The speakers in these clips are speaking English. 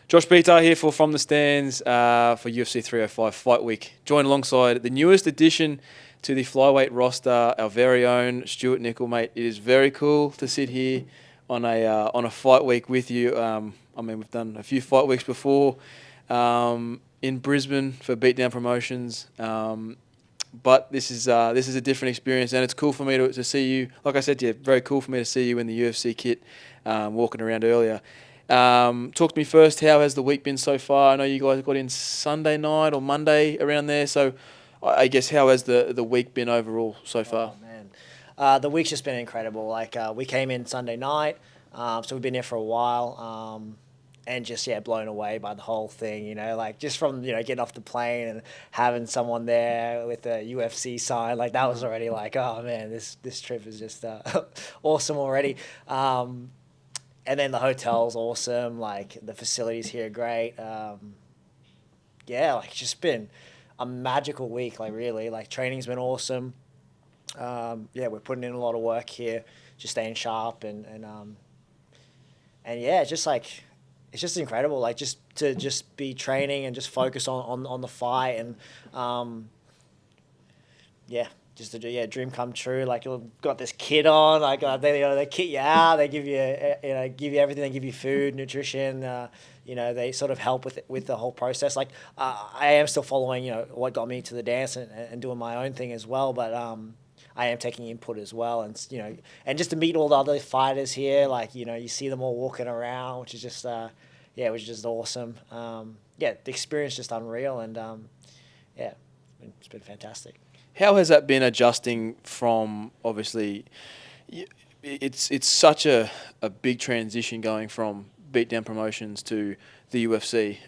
Josh Betar here for From the Stands for UFC 305 Fight Week. Joined alongside the newest addition to the Flyweight roster, our very own Stewart Nicoll, mate. It is very cool to sit here on a Fight Week with you. We've done a few Fight Weeks before in Brisbane for Beatdown Promotions. But this is a different experience, and it's cool for me to see you. Like I said, very cool for me to see you in the UFC kit, walking around earlier. Talk to me first. How has the week been so far? I know you guys got in Sunday night or Monday around there. So, I guess how has the week been overall so far? Oh man, the week's just been incredible. We came in Sunday night, so we've been here for a while, and just blown away by the whole thing. Just from getting off the plane and having someone there with a UFC sign, that was already oh man, this trip is just awesome already. And then the hotel's awesome. The facilities here are great. It's just been a magical week. Really, training's been awesome. We're putting in a lot of work here, just staying sharp and it's just incredible. Just to be training and just focus on the fight and just to do dream come true. You've got this kit on, they kit you out, they give you give you everything, they give you food, nutrition, they sort of help with the whole process. I am still following what got me to the dance and doing my own thing as well, but I am taking input as well, and and just to meet all the other fighters here, you see them all walking around, which is just which is just awesome. The experience just unreal, and it's been fantastic. How has that been adjusting from, obviously, it's such a big transition going from Beatdown Promotions to the UFC.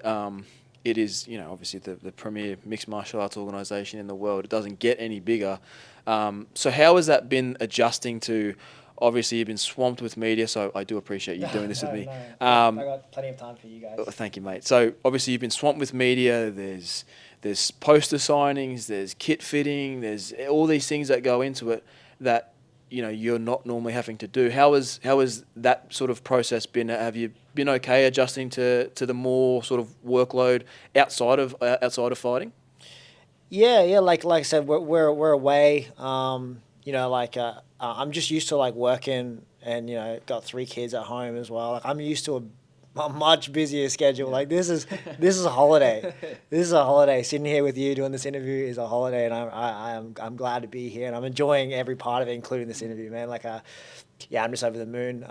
It is, obviously the premier mixed martial arts organisation in the world. It doesn't get any bigger. So how has that been adjusting to, obviously you've been swamped with media, so I do appreciate you doing this with me. I got plenty of time for you guys. Thank you, mate. So obviously you've been swamped with media. There's poster signings, there's kit fitting, there's all these things that go into it that you're not normally having to do. How has that sort of process been? Have you been okay adjusting to the more sort of workload outside of fighting? Like I said, we're away. I'm just used to working and got 3 kids at home as well. I'm used to a much busier schedule. This is a holiday. This is a holiday. Sitting here with you doing this interview is a holiday, and I'm glad to be here, and I'm enjoying every part of it, including this interview, man. I'm just over the moon.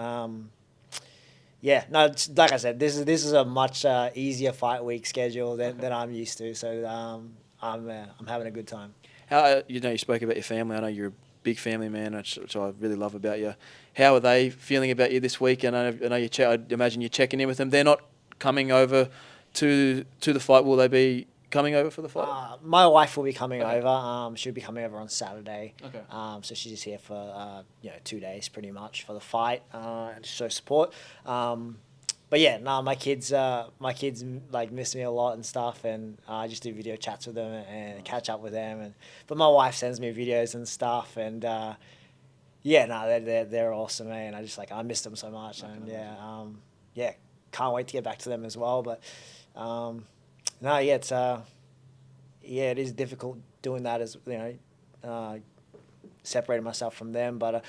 Like I said, this is a much easier fight week schedule than I'm used to. So I'm having a good time. How you spoke about your family. I know you're a big family man, which I really love about you. How are they feeling about you this week? And I know I imagine you're checking in with them. They're not coming over to the fight. Will they be coming over for the fight? My wife will be coming over. She'll be coming over on Saturday. Okay. So she's just here for 2 days pretty much for the fight and to show support. My kids miss me a lot and stuff, and I just do video chats with them and catch up with them. But my wife sends me videos and stuff, and they're awesome, man. I miss them so much, and can't wait to get back to them as well. But it is difficult doing that as separating myself from them, but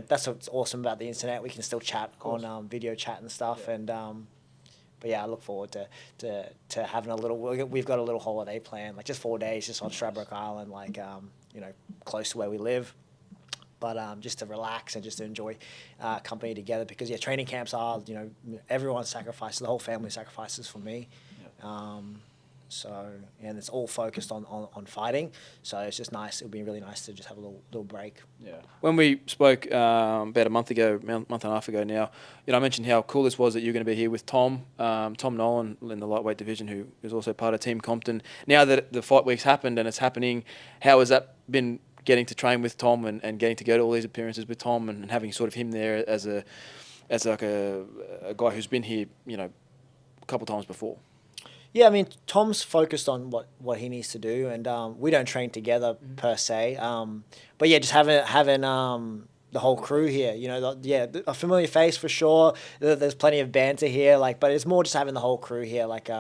that's what's awesome about the internet. We can still chat on video chat and stuff, and I look forward to having a little. We've got a little holiday plan, just 4 days, just on Stradbroke Island, close to where we live. But just to relax and just to enjoy company together, because training camps are everyone sacrifices, the whole family sacrifices for me. And it's all focused on fighting. So it's just nice. It would be really nice to just have a little break. Yeah. When we spoke about a month and a half ago now, I mentioned how cool this was that you're going to be here with Tom Nolan in the lightweight division, who is also part of Team Compton. Now that the fight week's happened and it's happening, how has that been, getting to train with Tom and getting to go to all these appearances with Tom and having sort of him there as a guy who's been here, a couple times before? Yeah, I mean, Tom's focused on what he needs to do, and we don't train together per se. But just having the whole crew here. You know, a familiar face for sure. There's plenty of banter here, like, but it's more just having the whole crew here, like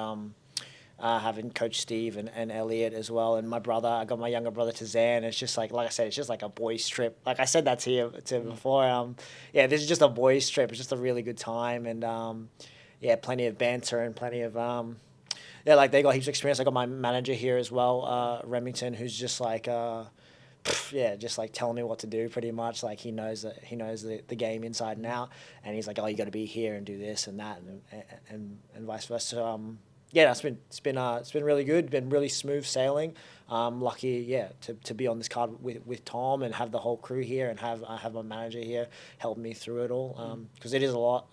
having Coach Steve and Elliot as well, and my brother. I got my younger brother Tazan. It's just like I said, it's just like a boys trip. Like I said that to you before. This is just a boys trip. It's just a really good time, and plenty of banter and plenty of like they got heaps of experience. I got my manager here as well, Remington, who's just like just like telling me what to do pretty much. Like he knows the game inside and out, and he's like, oh, you got to be here and do this and that and vice versa. So, it's been really good. Been really smooth sailing. Lucky, to be on this card with Tom and have the whole crew here and have my manager here help me through it all. Because it is a lot.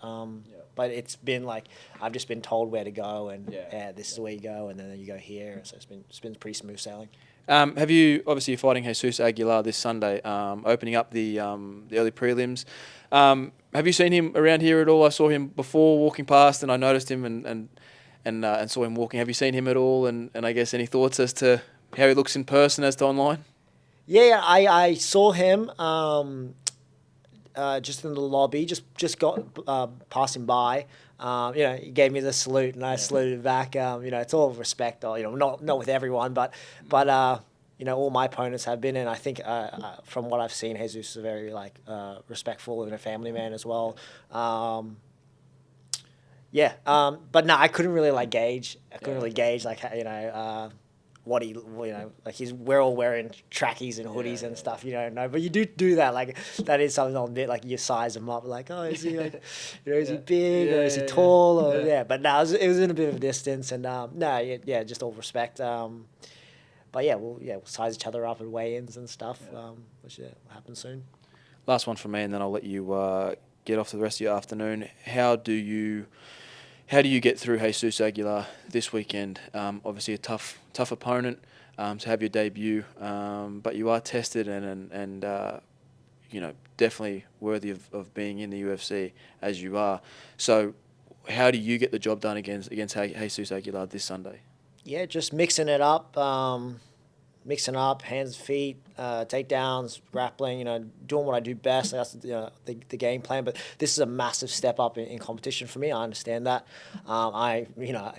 But it's been like I've just been told where to go and this is where you go and then you go here. So it's been pretty smooth sailing. Have you obviously you're fighting Jesus Aguilar this Sunday, opening up the early prelims. Have you seen him around here at all? I saw him before walking past and I noticed him and saw him walking. Have you seen him at all? And I guess any thoughts as to how he looks in person as to online? Yeah, I saw him just in the lobby, just got passing by. He gave me the salute and I saluted back. It's all respect, not with everyone, but all my opponents have been, and I think from what I've seen, Jesus is a very respectful and a family man as well. But no, I couldn't really gauge. What he, we're all wearing trackies and hoodies and stuff, no, but you do that, that is something I'll admit, you size him up, oh, is he is he big or is he tall or, but no, it was in a bit of a distance and, just all respect, but we'll size each other up at weigh-ins and stuff, which will happen soon. Last one from me and then I'll let you get off to the rest of your afternoon. How do you get through Jesus Aguilar this weekend? Obviously a tough opponent to have your debut, but you are tested and definitely worthy of being in the UFC as you are. So how do you get the job done against Jesus Aguilar this Sunday? Yeah, just mixing up, hands, feet, takedowns, grappling, doing what I do best. That's the game plan. But this is a massive step up in competition for me. I understand that.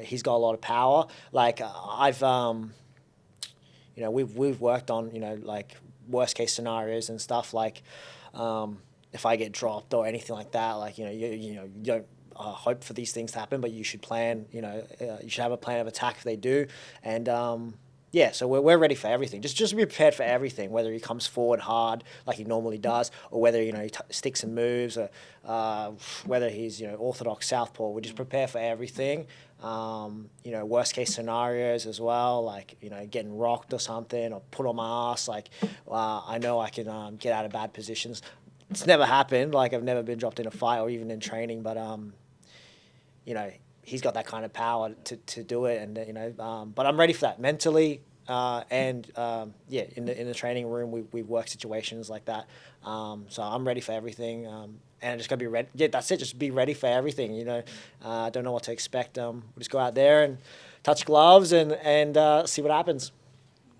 He's got a lot of power. We've worked on, worst case scenarios and stuff. If I get dropped or anything like that, you don't hope for these things to happen, but you should plan. You should have a plan of attack if they do, and. So we're ready for everything. Just be prepared for everything, whether he comes forward hard like he normally does, or whether he sticks and moves, or whether he's orthodox southpaw. We just prepare for everything. Worst case scenarios as well, getting rocked or something, or put on my ass. I know I can get out of bad positions. It's never happened. I've never been dropped in a fight or even in training, but he's got that kind of power to do it, and but I'm ready for that mentally, and in the training room we work situations like that, so I'm ready for everything, and I just gotta be ready. Yeah, that's it. Just be ready for everything. Don't know what to expect. We'll just go out there and touch gloves and see what happens.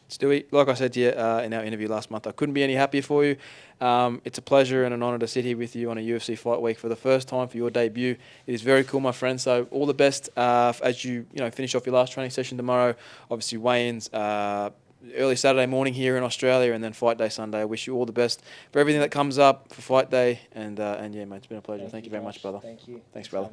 Stewie, like I said to you in our interview last month, I couldn't be any happier for you. It's a pleasure and an honour to sit here with you on a UFC Fight Week for the first time for your debut. It is very cool, my friend. So all the best as you finish off your last training session tomorrow. Obviously weigh-ins early Saturday morning here in Australia, and then fight day Sunday. I wish you all the best for everything that comes up for fight day. And mate, it's been a pleasure. Thank you very much, brother. Thank you. Thanks brother.